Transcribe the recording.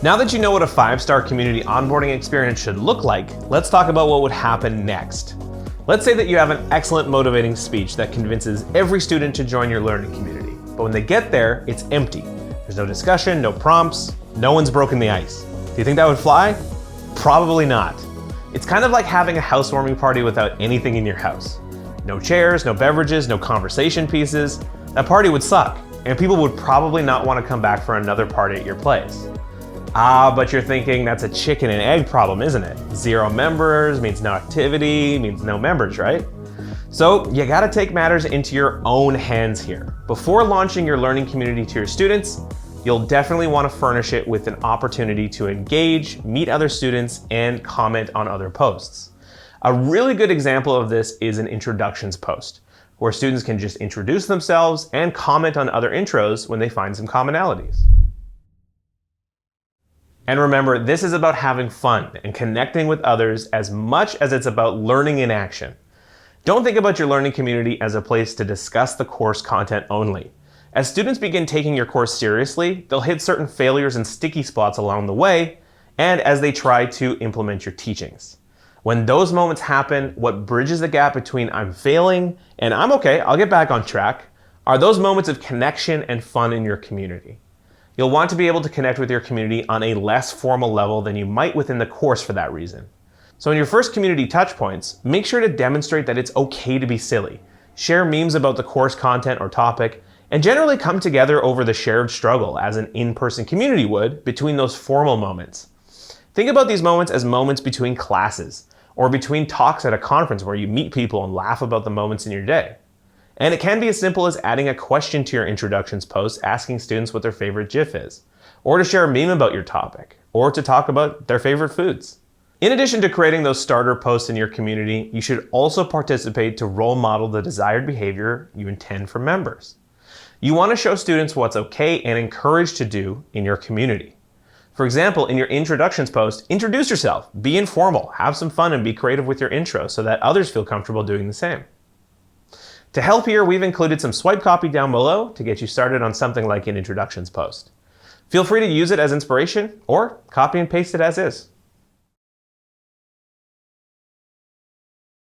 Now that you know what a 5-star community onboarding experience should look like, let's talk about what would happen next. Let's say that you have an excellent motivating speech that convinces every student to join your learning community, but when they get there, it's empty. There's no discussion, no prompts, no one's broken the ice. Do you think that would fly? Probably not. It's kind of like having a housewarming party without anything in your house. No chairs, no beverages, no conversation pieces. That party would suck, and people would probably not want to come back for another party at your place. But you're thinking that's a chicken and egg problem, isn't it? 0 members means no activity, means no members, right? So you gotta take matters into your own hands here. Before launching your learning community to your students, you'll definitely want to furnish it with an opportunity to engage, meet other students, and comment on other posts. A really good example of this is an introductions post, where students can just introduce themselves and comment on other intros when they find some commonalities. And remember, this is about having fun and connecting with others as much as it's about learning in action. Don't think about your learning community as a place to discuss the course content only. As students begin taking your course seriously, they'll hit certain failures and sticky spots along the way, and as they try to implement your teachings. When those moments happen, what bridges the gap between I'm failing and I'm okay, I'll get back on track, are those moments of connection and fun in your community. You'll want to be able to connect with your community on a less formal level than you might within the course for that reason. So in your first community touchpoints, make sure to demonstrate that it's okay to be silly. Share memes about the course content or topic, and generally come together over the shared struggle as an in-person community would between those formal moments. Think about these moments as moments between classes, or between talks at a conference where you meet people and laugh about the moments in your day. And it can be as simple as adding a question to your introductions post asking students what their favorite GIF is, or to share a meme about your topic, or to talk about their favorite foods. In addition to creating those starter posts in your community, you should also participate to role model the desired behavior you intend for members. You want to show students what's okay and encouraged to do in your community. For example, in your introductions post, introduce yourself, be informal, have some fun, and be creative with your intro so that others feel comfortable doing the same. To help here, we've included some swipe copy down below to get you started on something like an introductions post. Feel free to use it as inspiration or copy and paste it as is.